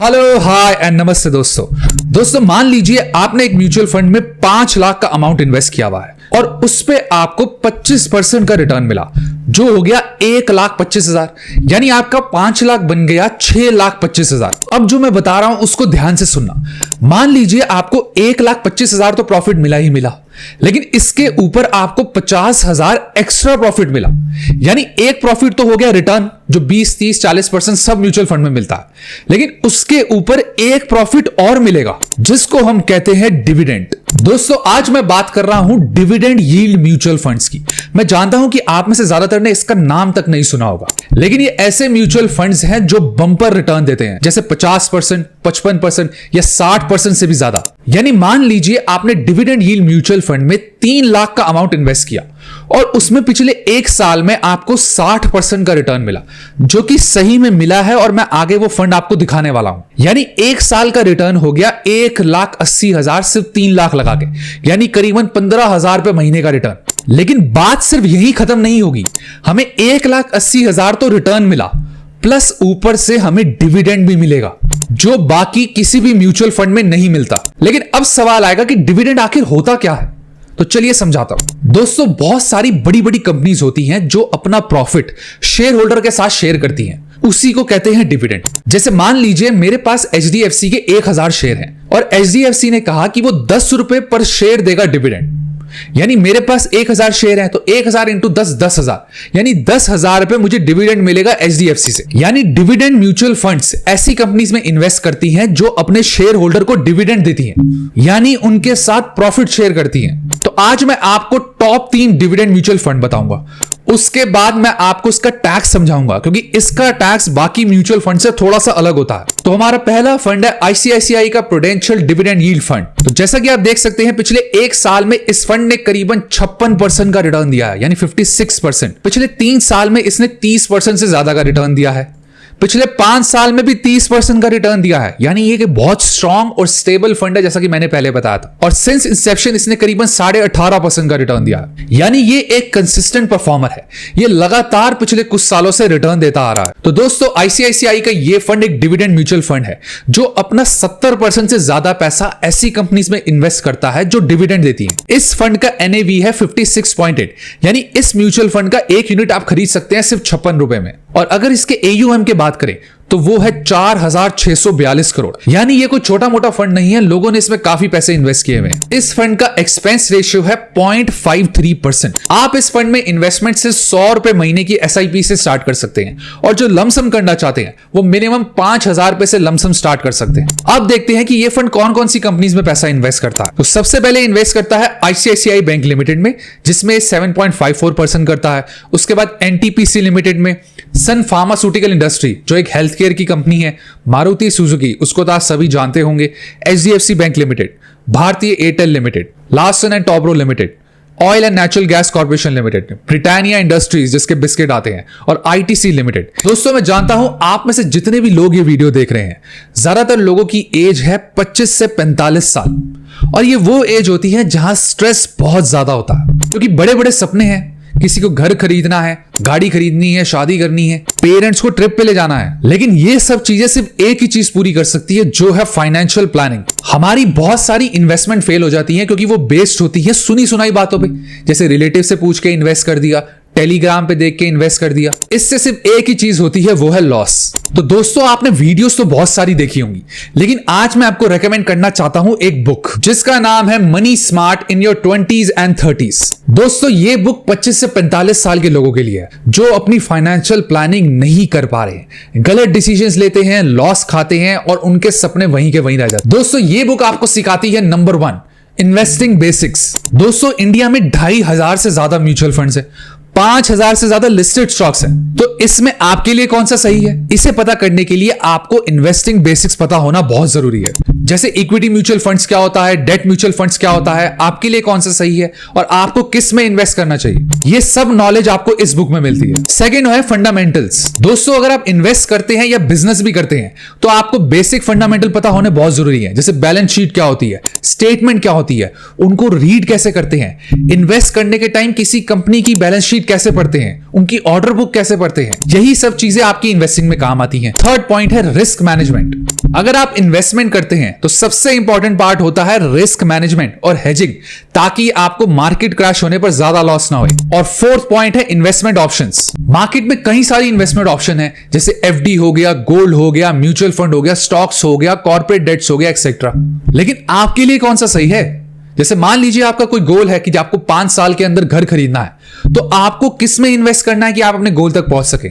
Hello hi and नमस्ते दोस्तों मान लीजिए आपने एक म्यूचुअल फंड में 5 लाख का अमाउंट इन्वेस्ट किया हुआ है और उस पे आपको 25% का रिटर्न मिला जो हो गया 1,25,000। यानी आपका 5 लाख बन गया 6,25,000। अब जो मैं बता रहा हूं उसको ध्यान से सुनना। मान लीजिए आपको 1,25,000 तो प्रॉफिट मिला ही मिला, लेकिन इसके ऊपर आपको 50,000 एक्स्ट्रा प्रॉफिट मिला। यानी एक प्रॉफिट तो हो गया रिटर्न जो 20, 30, 40% सब म्यूचुअल फंड में मिलता है, लेकिन उसके ऊपर एक प्रॉफिट और मिलेगा जिसको हम कहते हैं डिविडेंड। दोस्तों आज मैं बात कर रहा हूं डिविडेंड यील्ड म्यूचुअल फंड्स की। मैं जानता हूं कि आप में से ज्यादातर ने इसका नाम तक नहीं सुना होगा, लेकिन ये ऐसे म्यूचुअल फंड्स हैं जो बम्पर रिटर्न देते हैं, जैसे 50%, 55% या 60% से भी ज्यादा। यानी मान लीजिए आपने डिविडेंड यील्ड म्यूचुअल फंड में 3 लाख का अमाउंट इन्वेस्ट किया और उसमें पिछले 1 साल में आपको 60% का रिटर्न मिला, जो कि सही में मिला है और मैं आगे वो फंड आपको दिखाने वाला हूं। यानी 1 साल का रिटर्न हो गया 1,80,000 सिर्फ 3 लाख लगा के, यानी करीबन 15,000 रुपए महीने का रिटर्न। लेकिन बात सिर्फ यही खत्म नहीं होगी, हमें 1,80,000 तो रिटर्न मिला, प्लस ऊपर से हमें डिविडेंड भी मिलेगा जो बाकी किसी भी म्यूचुअल फंड में नहीं मिलता। लेकिन अब सवाल आएगा कि डिविडेंड आखिर होता क्या है, तो चलिए समझाता हूं। दोस्तों बहुत सारी बड़ी बड़ी कंपनीज होती हैं जो अपना प्रॉफिट शेयर होल्डर के साथ शेयर करती हैं, उसी को कहते हैं डिविडेंड। जैसे मान लीजिए मेरे पास HDFC के 1,000 शेयर हैं और HDFC ने कहा कि वो 10 रुपए पर शेयर देगा डिविडेंड। यानी मेरे पास 1,000 शेयर है तो 1,000 इंटू 10, 10,000, यानी 10,000 रुपए मुझे डिविडेंड मिलेगा HDFC से। यानी डिविडेंड म्यूचुअल फंड्स ऐसी कंपनीज में इन्वेस्ट करती हैं जो अपने शेयर होल्डर को डिविडेंड देती हैं, यानी उनके साथ प्रॉफिट शेयर करती हैं। तो आज मैं आपको टॉप 3 डिविडेंड म्यूचुअल फंड बताऊंगा, उसके बाद मैं आपको इसका टैक्स समझाऊंगा क्योंकि इसका टैक्स बाकी म्यूचुअल फंड से थोड़ा सा अलग होता है। तो हमारा पहला फंड है ICICI का प्रूडेंशियल डिविडेंड यील्ड फंड। तो जैसा कि आप देख सकते हैं पिछले 1 साल में इस फंड ने करीबन 56% का रिटर्न दिया है, यानी 56%। पिछले 3 साल में इसने 30% से ज्यादा का रिटर्न दिया है। पिछले 5 साल में भी 30% का रिटर्न दिया है, यानी ये बहुत स्ट्रॉन्ग और स्टेबल फंड है जैसा कि मैंने पहले बताया था। और सिंस इंसेप्शन इसने करीबन 18.5% का रिटर्न दिया है, यानी ये एक कंसिस्टेंट परफॉर्मर है। ये लगातार पिछले कुछ सालों से रिटर्न देता आ रहा है। तो दोस्तों ICICI का ये फंड एक डिविडेंड म्यूचुअल फंड है जो अपना 70% से ज्यादा पैसा ऐसी कंपनीज में इन्वेस्ट करता है जो डिविडेंड देती है। इस फंड का NAV है 56.8, यानी इस म्यूचुअल फंड का 1 यूनिट आप खरीद सकते हैं सिर्फ 56 रुपए में। और अगर इसके AUM के बात करें तो वो है 4,642 करोड़। यानी ये कोई छोटा मोटा फंड नहीं है, लोगों ने इसमें काफी पैसे इन्वेस्ट किए हुए हैं। इस फंड का एक्सपेंस रेशियो है 0.53%। आप इस फंड में इन्वेस्टमेंट से 100 रुपए महीने की SIP से स्टार्ट कर सकते हैं और जो लमसम करना चाहते हैं वो मिनिमम 5,000 रुपए से लमसम स्टार्ट कर सकते हैं। अब देखते हैं कि ये फंड कौन कौन सी कंपनीज में पैसा इन्वेस्ट करता है। तो सबसे पहले इन्वेस्ट करता है ICICI बैंक लिमिटेड में, जिसमें 7.54% करता है। उसके बाद NTPC लिमिटेड में, सन फार्मास्यूटिकल इंडस्ट्री जो एक हेल्थ केयर की कंपनी है, मारुति सुजुकी उसको तो आप सभी जानते होंगे, HDFC बैंक लिमिटेड, भारतीय Airtel limited, Larsen and Toubro limited, oil and natural gas corporation limited, Britannia industries जिसके बिस्किट आते हैं, और ITC लिमिटेड। दोस्तों मैं जानता हूं आप में से जितने भी लोग ये वीडियो देख रहे हैं, ज्यादातर लोगों की एज है 25 से 45 साल, और ये वो एज होती है जहां स्ट्रेस बहुत ज्यादा होता है क्योंकि बड़े बड़े सपने हैं। किसी को घर खरीदना है, गाड़ी खरीदनी है, शादी करनी है, पेरेंट्स को ट्रिप पे ले जाना है, लेकिन ये सब चीजें सिर्फ एक ही चीज पूरी कर सकती है जो है फाइनेंशियल प्लानिंग। हमारी बहुत सारी इन्वेस्टमेंट फेल हो जाती है क्योंकि वो बेस्ड होती है सुनी सुनाई बातों पे, जैसे रिलेटिव से पूछ के इन्वेस्ट कर दिया, टेलीग्राम पे देख के इन्वेस्ट कर दिया। इससे सिर्फ एक ही चीज होती है, वो है लॉस। तो दोस्तों आपने वीडियोस तो बहुत सारी देखी होंगी, लेकिन आज मैं आपको रेकमेंड करना चाहता हूं एक बुक जिसका नाम है money smart in your 20s and 30s। दोस्तों ये बुक 25 से 45 साल के लोगों के लिए है जो अपनी फाइनेंशियल प्लानिंग नहीं कर पा रहे हैं, गलत डिसीजंस लेते हैं, लॉस खाते हैं और उनके सपने वहीं के वहीं रह जाते हैं। दोस्तों ये बुक आपको सिखाती है नंबर 1 इन्वेस्टिंग बेसिक्स। दोस्तों इंडिया में 2,500 से ज्यादा म्यूचुअल फंड्स है, 5,000 से ज्यादा लिस्टेड स्टॉक्स हैं। तो इसमें आपके लिए कौन सा सही है, इसे पता करने के लिए आपको इन्वेस्टिंग बेसिक्स पता होना बहुत जरूरी है। जैसे इक्विटी म्यूचुअल फंड्स क्या होता है, डेट म्यूचुअल फंड्स क्या होता है, आपके लिए कौन सा सही है और आपको किस में इन्वेस्ट करना चाहिए, ये सब नॉलेज आपको इस बुक में मिलती है। सेकंड है फंडामेंटल्स। दोस्तों अगर आप इन्वेस्ट करते हैं या बिजनेस भी करते हैं तो आपको बेसिक फंडामेंटल पता होने बहुत जरूरी है। जैसे बैलेंस शीट क्या होती है, स्टेटमेंट क्या होती है, उनको रीड कैसे करते हैं, इन्वेस्ट करने के टाइम किसी कंपनी की बैलेंस शीट कैसे पढ़ते हैं, उनकी ऑर्डर बुक कैसे पढ़ते हैं, यही सब चीजें आपकी इन्वेस्टिंग में काम आती हैं। थर्ड पॉइंट है रिस्क मैनेजमेंट। अगर आप इन्वेस्टमेंट करते हैं तो सबसे इंपॉर्टेंट पार्ट होता है रिस्क मैनेजमेंट और हेजिंग, ताकि आपको मार्केट क्रैश होने पर ज्यादा लॉस ना हो। और फोर्थ पॉइंट है इन्वेस्टमेंट ऑप्शंस। मार्केट में कई सारी इन्वेस्टमेंट ऑप्शन है, जैसे एफडी हो गया, गोल्ड हो गया, म्यूचुअल फंड हो गया, स्टॉक्स हो गया, कॉर्पोरेट डेट्स हो गया, एक्सेट्रा। लेकिन आपके लिए कौन सा सही है? जैसे मान लीजिए आपका कोई गोल है कि आपको 5 साल के अंदर घर खरीदना है, तो आपको किस में इन्वेस्ट करना है कि आप अपने गोल तक पहुंच सके।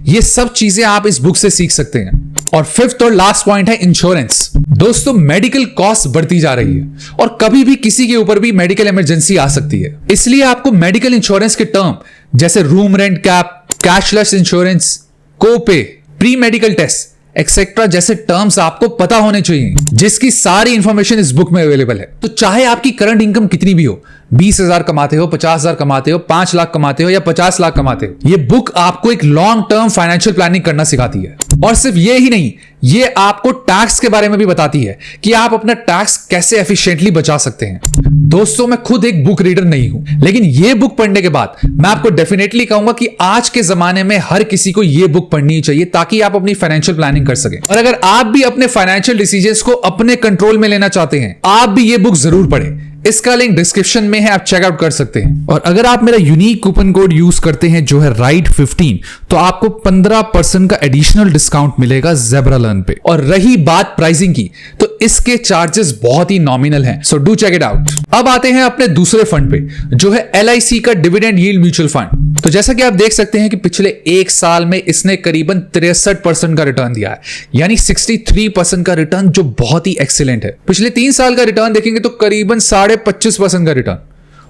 ये सब चीजें आप इस बुक से सीख सकते हैं। और फिफ्थ और लास्ट पॉइंट है इंश्योरेंस। दोस्तों, मेडिकल कॉस्ट बढ़ती जा रही है और कभी भी किसी के ऊपर भी मेडिकल इमरजेंसी आ सकती है। इसलिए आपको मेडिकल इंश्योरेंस के टर्म जैसे room rent cap, cashless insurance, copay, pre medical test etcetera जैसे टर्म्स आपको पता होने चाहिए, जिसकी सारी इंफॉर्मेशन इस बुक में अवेलेबल है। तो चाहे आपकी करंट इनकम कितनी भी हो, 20,000 कमाते हो, 50,000 कमाते हो, 5 लाख कमाते हो या 50 लाख कमाते हो, ये बुक आपको एक लॉन्ग टर्म फाइनेंशियल प्लानिंग करना सिखाती है। और सिर्फ ये ही नहीं, ये आपको टैक्स के बारे में भी बताती है कि आप अपना टैक्स कैसे एफिशिएंटली बचा सकते हैं। दोस्तों, मैं खुद एक बुक रीडर नहीं हूं, लेकिन ये बुक पढ़ने के बाद मैं आपको डेफिनेटली कहूंगा कि आज के जमाने में हर किसी को ये बुक पढ़नी चाहिए, ताकि आप अपनी फाइनेंशियल प्लानिंग कर सकें। और अगर आप भी अपने फाइनेंशियल डिसीजंस को अपने कंट्रोल में लेना चाहते हैं, आप भी ये बुक जरूर पढ़ें। इसका लिंक डिस्क्रिप्शन में है, आप चेकआउट कर सकते हैं। और अगर आप मेरा यूनिक कूपन कोड यूज करते हैं जो है राइट15, तो आपको 15% का एडिशनल डिस्काउंट मिलेगा ज़ेब्रा लर्न पे। और रही बात प्राइसिंग की, तो इसके चार्जेस बहुत ही नॉमिनल हैं, so do check it out. अब आते हैं अपने दूसरे फंड पे, जो है LIC का डिविडेंड यील्ड म्यूचुअल फंड। तो जैसा कि आप देख सकते हैं कि पिछले 1 साल में इसने करीबन 63% का रिटर्न दिया है, यानी 63% का रिटर्न, जो बहुत ही एक्सीलेंट है। पिछले 3 साल का रिटर्न देखेंगे तो करीबन 25.5% का रिटर्न,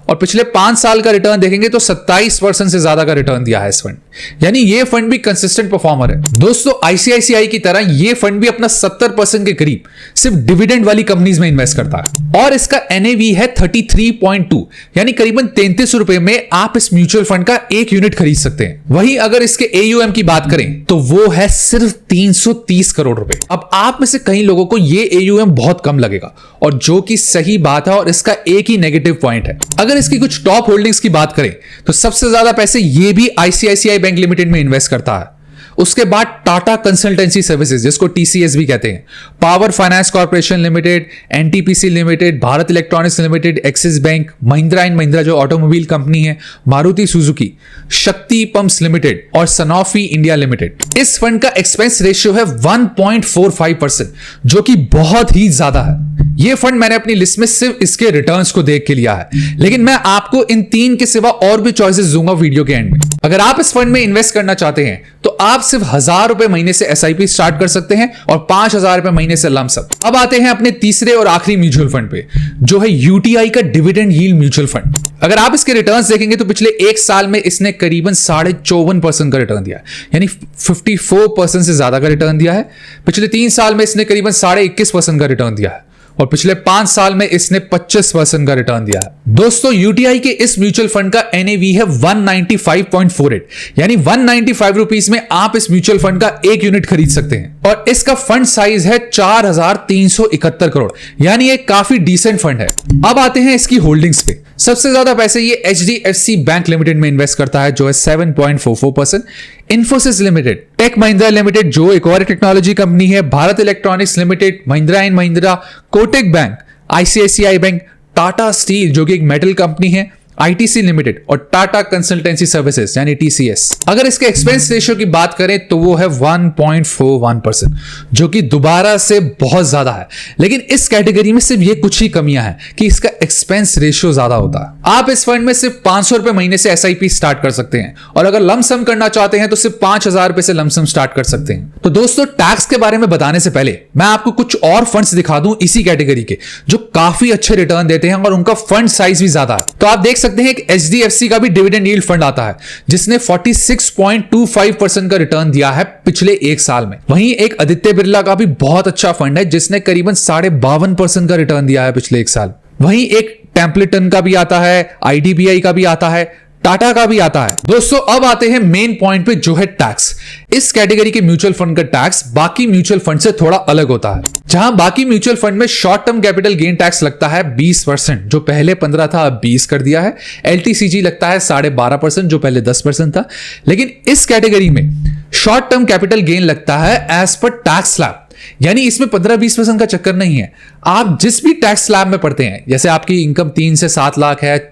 और पिछले 5 साल का रिटर्न देखेंगे तो 27% से ज्यादा का रिटर्न दिया है इस फंड, यानी ये फंड भी कंसिस्टेंट परफॉर्मर है। दोस्तों, ICICI की तरह ये फंड भी अपना 70% के करीब सिर्फ डिविडेंड वाली कंपनीज में इन्वेस्ट करता है। और इसका NAV है 33.2, यानी करीबन 33 रुपए में आप इस म्यूचुअल फंड का 1 यूनिट खरीद सकते हैं। वहीं अगर इसके AUM की बात करें तो वो है सिर्फ 330 करोड़ रुपए। अब आप में से कई लोगों को ये AUM बहुत कम लगेगा, और जो कि सही बात है, और इसका एक ही नेगेटिव पॉइंट है। अगर इसकी कुछ टॉप होल्डिंग्स की बात करें तो सबसे ज्यादा पैसे ये भी ICICI बैंक लिमिटेड में इन्वेस्ट करता है। उसके बाद टाटा कंसल्टेंसी सर्विसेज, जिसको TCS भी कहते हैं, power finance corporation limited, NTPC limited, Bharat electronics limited, axis bank, Mahindra and Mahindra जो ऑटोमोबाइल कंपनी है, मारुति सुजुकी, शक्ति पंप्स लिमिटेड और सनोफी इंडिया लिमिटेड। इस फंड का एक्सपेंस रेशियो है 1.45%, जो कि बहुत ही ज्यादा है। ये फंड मैंने अपनी लिस्ट में सिर्फ इसके रिटर्न्स को देख के लिया है, लेकिन मैं आपको इन 3 के सिवा और भी चॉइसेस दूंगा वीडियो के एंड में। अगर आप इस फंड में इन्वेस्ट करना चाहते हैं तो आप सिर्फ 1000 रुपए महीने से SIP स्टार्ट कर सकते हैं और 5000 रुपए महीने से लमसम। अब आते हैं अपने तीसरे और आखिरी म्यूचुअल फंड पे, जो है UTI का डिविडेंड यील्ड म्यूचुअल फंड। अगर आप इसके रिटर्न्स देखेंगे तो पिछले 1 साल में इसने करीबन 54.5% का रिटर्न दिया है, यानी 54% से ज्यादा का रिटर्न दिया है। पिछले 3 साल में इसने करीबन 21.5% का रिटर्न दिया है, और पिछले 5 साल में इसने 25% का रिटर्न दिया है। दोस्तों, UTI के इस म्यूचुअल फंड का NAV है 195.48, यानी 195 रुपीस में आप इस म्यूचुअल फंड का 1 यूनिट खरीद सकते हैं। और इसका फंड साइज है 4371 करोड़, यानी एक काफी डिसेंट फंड है। अब आते हैं इसकी होल्डिंग्स पे। सबसे ज्यादा पैसे ये HDFC बैंक लिमिटेड में इन्वेस्ट करता है, जो है 7.44%, Infosys limited, tech Mahindra limited जो एक और टेक्नोलॉजी कंपनी है, Bharat electronics limited, Mahindra and Mahindra, Kotak bank, ICICI bank, Tata steel जो कि एक मेटल कंपनी है, ITC लिमिटेड और टाटा कंसल्टेंसी सर्विसेज यानी TCS। अगर इसके एक्सपेंस रेशियो की बात करें तो वो है 1.41%, जो कि दोबारा से बहुत ज्यादा है। लेकिन इस कैटेगरी में सिर्फ ये कुछ ही कमियां हैं कि इसका एक्सपेंस रेशियो ज्यादा होता है। आप इस फंड में सिर्फ 500 रुपए महीने से SIP स्टार्ट कर सकते हैं, और अगर लमसम करना चाहते हैं तो सिर्फ 5000 रुपए से लमसम स्टार्ट कर सकते हैं। तो दोस्तों, टैक्स के बारे में बताने से पहले मैं आपको कुछ और फंड्स दिखा दूं इसी कैटेगरी के, जो काफी अच्छे रिटर्न देते हैं और उनका फंड साइज भी ज्यादा है। तो आप देख सकते हैं एक HDFC का भी डिविडेंड यील्ड फंड आता है, जिसने 46.25% का रिटर्न दिया है पिछले 1 साल में। वहीं एक आदित्य बिरला का भी बहुत अच्छा फंड है, जिसने करीबन 52.5% का रिटर्न दिया है पिछले 1 साल। वहीं एक टेम्पलेटन का भी आता है, IDBI का भी आता है, टाटा का भी आता है। दोस्तों अब आते हैं मेन पॉइंट पे, जो है टैक्स। इस कैटेगरी के म्यूचुअल फंड का टैक्स बाकी म्यूचुअल फंड से थोड़ा अलग होता है। जहां बाकी म्यूचुअल फंड में short term capital gain tax लगता है 20%, जो पहले 15 था अब 20 कर दिया है। LTCG लगता है 12.5%, जो पहले 10% था। लेकिन इस कैटेगरी में शॉर्ट टर्म कैपिटल गेन लगता है एज पर टैक्स स्लैब, यानी इसमें 15-20% का चक्कर नहीं है। आप जिस भी टैक्स स्लैब में पढ़ते हैं, जैसे आपकी इनकम 3 से 7 लाख है,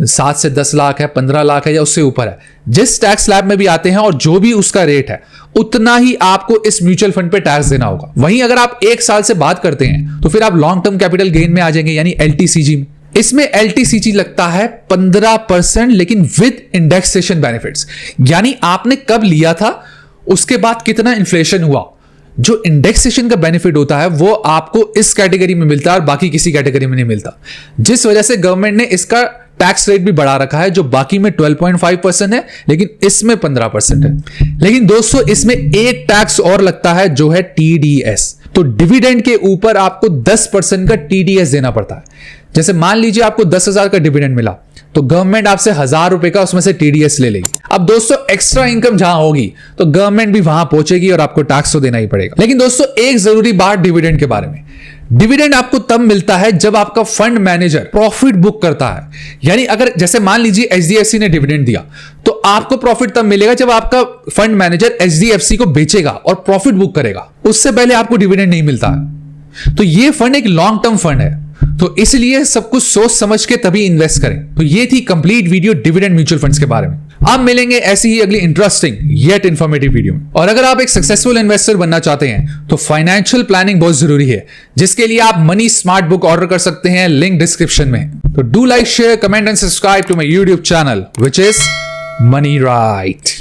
7 से 10 लाख है, 15 लाख है या उससे ऊपर है, जिस टैक्स स्लैब में भी आते हैं और जो भी उसका रेट है, उतना ही आपको इस म्यूचुअल फंड पे टैक्स देना होगा। वहीं अगर आप 1 साल से बात करते हैं तो फिर आप लॉन्ग टर्म कैपिटल गेन में आ जाएंगे, यानी LTCG में। इसमें LTCG लगता है 15%, लेकिन विद इंडेक्सेशन बेनिफिट्स, यानी आपने कब लिया था, उसके बाद कितना इन्फ्लेशन हुआ, जो इंडेक्सेशन का बेनिफिट होता है वो आपको इस कैटेगरी में मिलता है और बाकी किसी कैटेगरी में नहीं मिलता। जिस वजह से गवर्नमेंट ने इसका टैक्स रेट भी बढ़ा रखा है, जो बाकी में 12.5% है, लेकिन इसमें 15% है। लेकिन दोस्तों इसमें एक टैक्स और लगता है, जो है TDS। तो डिविडेंड के ऊपर आपको 10% का TDS देना पड़ता है। जैसे मान लीजिए आपको 10,000 का डिविडेंड मिला, तो गवर्नमेंट आपसे 1,000 रुपए का उसमें से TDS ले लेगी। अब दोस्तों एक्स्ट्रा इनकम जहां होगी तो गवर्नमेंट भी वहां पहुंचेगी और आपको टैक्स तो देना ही पड़ेगा। लेकिन दोस्तों एक जरूरी बात डिविडेंड के बारे में, डिविडेंड आपको तब मिलता है जब आपका फंड मैनेजर प्रॉफिट बुक करता है। यानी अगर जैसे मान लीजिए HDFC ने डिविडेंड दिया, तो आपको प्रॉफिट तब मिलेगा जब आपका फंड मैनेजर HDFC को बेचेगा और प्रॉफिट बुक करेगा। उससे पहले आपको डिविडेंड नहीं मिलता है। तो ये फंड एक लॉन्ग टर्म फंड है, तो इसलिए सब कुछ सोच समझ के तभी इन्वेस्ट करें। तो ये थी complete video dividend mutual funds के बारे में। आप मिलेंगे ऐसी ही अगली इंटरेस्टिंग येट इंफॉर्मेटिव वीडियो में। और अगर आप एक सक्सेसफुल इन्वेस्टर बनना चाहते हैं तो फाइनेंशियल प्लानिंग बहुत जरूरी है, जिसके लिए आप मनी स्मार्ट बुक ऑर्डर कर सकते हैं, लिंक डिस्क्रिप्शन में। तो do like, share, comment and subscribe to my YouTube channel, which is money right.